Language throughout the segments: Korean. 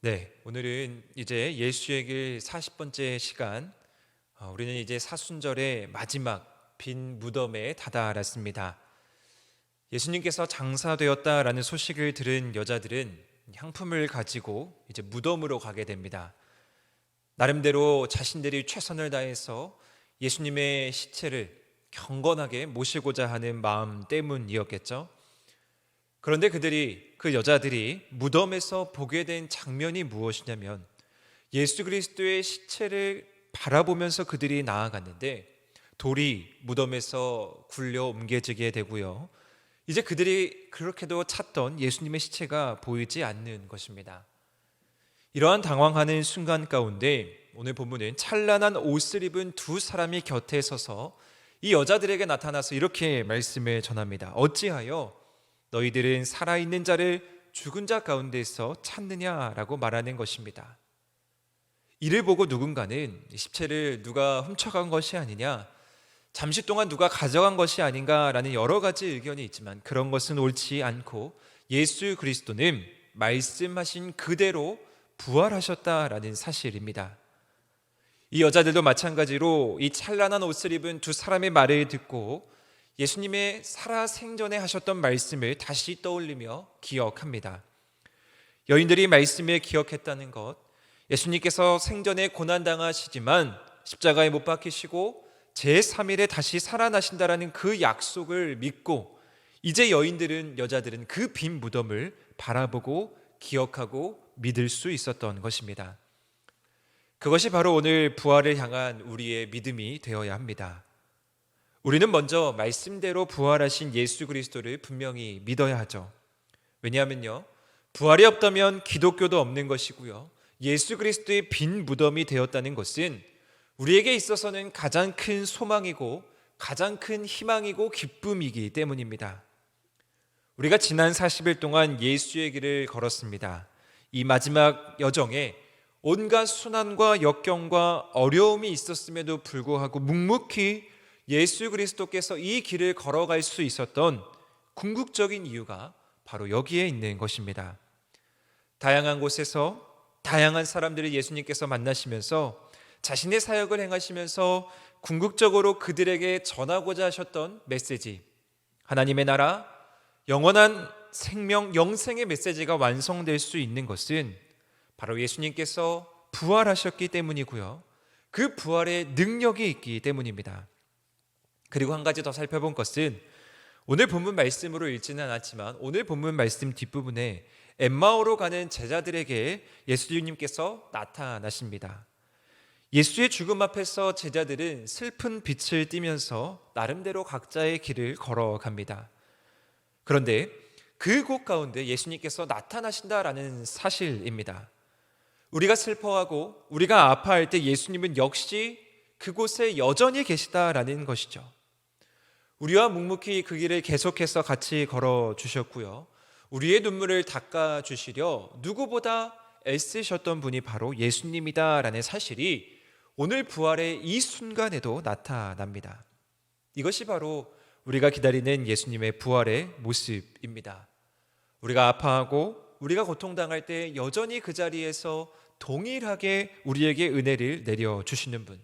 네, 오늘은 이제 예수의 40번째 시간, 우리는 이제 사순절의 마지막 빈 무덤에 다다랐습니다. 예수님께서 장사되었다라는 소식을 들은 여자들은 향품을 가지고 이제 무덤으로 가게 됩니다. 나름대로 자신들이 최선을 다해서 예수님의 시체를 경건하게 모시고자 하는 마음 때문이었겠죠. 그런데 그 여자들이 무덤에서 보게 된 장면이 무엇이냐면 예수 그리스도의 시체를 바라보면서 그들이 나아갔는데 돌이 무덤에서 굴려 옮겨지게 되고요. 이제 그들이 그렇게도 찾던 예수님의 시체가 보이지 않는 것입니다. 이러한 당황하는 순간 가운데 오늘 본문은 찬란한 옷을 입은 두 사람이 곁에 서서 이 여자들에게 나타나서 이렇게 말씀을 전합니다. 어찌하여 너희들은 살아있는 자를 죽은 자 가운데서 찾느냐라고 말하는 것입니다. 이를 보고 누군가는 시체를 누가 훔쳐간 것이 아니냐, 잠시 동안 누가 가져간 것이 아닌가라는 여러 가지 의견이 있지만 그런 것은 옳지 않고 예수 그리스도는 말씀하신 그대로 부활하셨다라는 사실입니다. 이 여자들도 마찬가지로 이 찬란한 옷을 입은 두 사람의 말을 듣고 예수님의 살아생전에 하셨던 말씀을 다시 떠올리며 기억합니다. 여인들이 말씀을 기억했다는 것, 예수님께서 생전에 고난당하시지만 십자가에 못 박히시고 제3일에 다시 살아나신다라는 그 약속을 믿고 이제 여자들은 그 빈 무덤을 바라보고 기억하고 믿을 수 있었던 것입니다. 그것이 바로 오늘 부활을 향한 우리의 믿음이 되어야 합니다. 우리는 먼저 말씀대로 부활하신 예수 그리스도를 분명히 믿어야 하죠. 왜냐하면요, 부활이 없다면 기독교도 없는 것이고요, 예수 그리스도의 빈 무덤이 되었다는 것은 우리에게 있어서는 가장 큰 소망이고 가장 큰 희망이고 기쁨이기 때문입니다. 우리가 지난 40일 동안 예수의 길을 걸었습니다. 이 마지막 여정에 온갖 순환과 역경과 어려움이 있었음에도 불구하고 묵묵히 예수 그리스도께서 이 길을 걸어갈 수 있었던 궁극적인 이유가 바로 여기에 있는 것입니다. 다양한 곳에서 다양한 사람들을 예수님께서 만나시면서 자신의 사역을 행하시면서 궁극적으로 그들에게 전하고자 하셨던 메시지, 하나님의 나라, 영원한 생명, 영생의 메시지가 완성될 수 있는 것은 바로 예수님께서 부활하셨기 때문이고요, 그 부활의 능력이 있기 때문입니다. 그리고 한 가지 더 살펴본 것은 오늘 본문 말씀으로 읽지는 않았지만 오늘 본문 말씀 뒷부분에 엠마오로 가는 제자들에게 예수님께서 나타나십니다. 예수의 죽음 앞에서 제자들은 슬픈 빛을 띠면서 나름대로 각자의 길을 걸어갑니다. 그런데 그곳 가운데 예수님께서 나타나신다라는 사실입니다. 우리가 슬퍼하고 우리가 아파할 때 예수님은 역시 그곳에 여전히 계시다라는 것이죠. 우리와 묵묵히 그 길을 계속해서 같이 걸어주셨고요, 우리의 눈물을 닦아주시려 누구보다 애쓰셨던 분이 바로 예수님이다라는 사실이 오늘 부활의 이 순간에도 나타납니다. 이것이 바로 우리가 기다리는 예수님의 부활의 모습입니다. 우리가 아파하고 우리가 고통당할 때 여전히 그 자리에서 동일하게 우리에게 은혜를 내려주시는 분.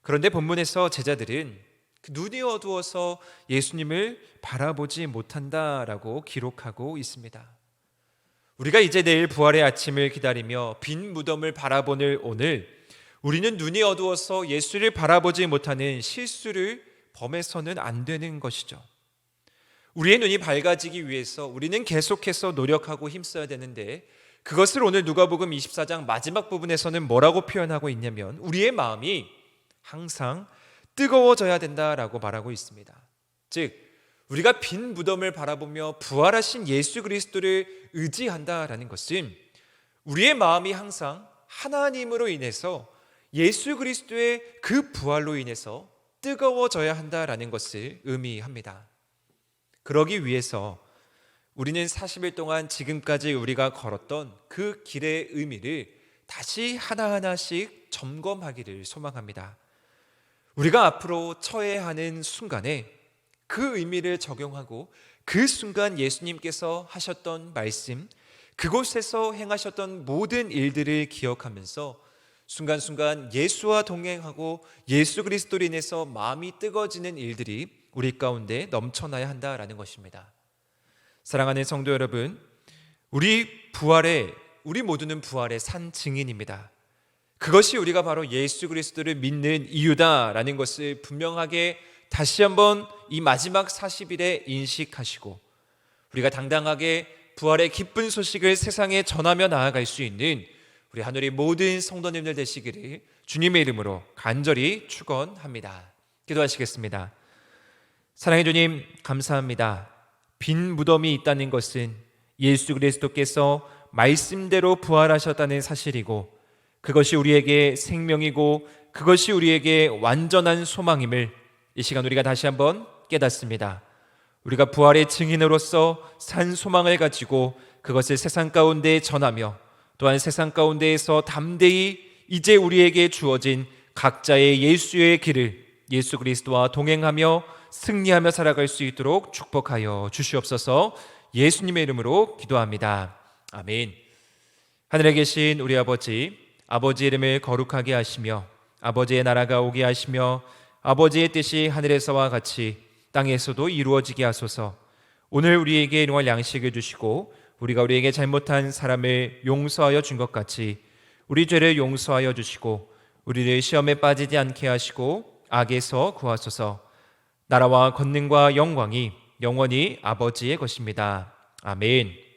그런데 본문에서 제자들은 눈이 어두워서 예수님을 바라보지 못한다라고 기록하고 있습니다. 우리가 이제 내일 부활의 아침을 기다리며 빈 무덤을 바라보는 오늘, 우리는 눈이 어두워서 예수를 바라보지 못하는 실수를 범해서는 안 되는 것이죠. 우리의 눈이 밝아지기 위해서 우리는 계속해서 노력하고 힘써야 되는데, 그것을 오늘 누가복음 24장 마지막 부분에서는 뭐라고 표현하고 있냐면 우리의 마음이 항상 뜨거워져야 된다라고 말하고 있습니다. 즉, 우리가 빈 무덤을 바라보며 부활하신 예수 그리스도를 의지한다라는 것은 우리의 마음이 항상 하나님으로 인해서 예수 그리스도의 그 부활로 인해서 뜨거워져야 한다라는 것을 의미합니다. 그러기 위해서 우리는 40일 동안 지금까지 우리가 걸었던 그 길의 의미를 다시 하나하나씩 점검하기를 소망합니다. 우리가 앞으로 처해야 하는 순간에 그 의미를 적용하고 그 순간 예수님께서 하셨던 말씀, 그곳에서 행하셨던 모든 일들을 기억하면서 순간순간 예수와 동행하고 예수 그리스도로 인해서 마음이 뜨거워지는 일들이 우리 가운데 넘쳐나야 한다라는 것입니다. 사랑하는 성도 여러분, 우리 모두는 부활의 산 증인입니다. 그것이 우리가 바로 예수 그리스도를 믿는 이유다라는 것을 분명하게 다시 한번 이 마지막 40일에 인식하시고 우리가 당당하게 부활의 기쁜 소식을 세상에 전하며 나아갈 수 있는 우리 하늘의 모든 성도님들 되시기를 주님의 이름으로 간절히 축원합니다. 기도하시겠습니다. 사랑해 주님, 감사합니다. 빈 무덤이 있다는 것은 예수 그리스도께서 말씀대로 부활하셨다는 사실이고 그것이 우리에게 생명이고 그것이 우리에게 완전한 소망임을 이 시간 우리가 다시 한번 깨닫습니다. 우리가 부활의 증인으로서 산 소망을 가지고 그것을 세상 가운데 전하며 또한 세상 가운데에서 담대히 이제 우리에게 주어진 각자의 예수의 길을 예수 그리스도와 동행하며 승리하며 살아갈 수 있도록 축복하여 주시옵소서. 예수님의 이름으로 기도합니다. 아멘. 하늘에 계신 우리 아버지, 아버지의 이름을 거룩하게 하시며 아버지의 나라가 오게 하시며 아버지의 뜻이 하늘에서와 같이 땅에서도 이루어지게 하소서. 오늘 우리에게 일용할 양식을 주시고 우리가 우리에게 잘못한 사람을 용서하여 준 것 같이 우리 죄를 용서하여 주시고 우리를 시험에 빠지지 않게 하시고 악에서 구하소서. 나라와 권능과 영광이 영원히 아버지의 것입니다. 아멘.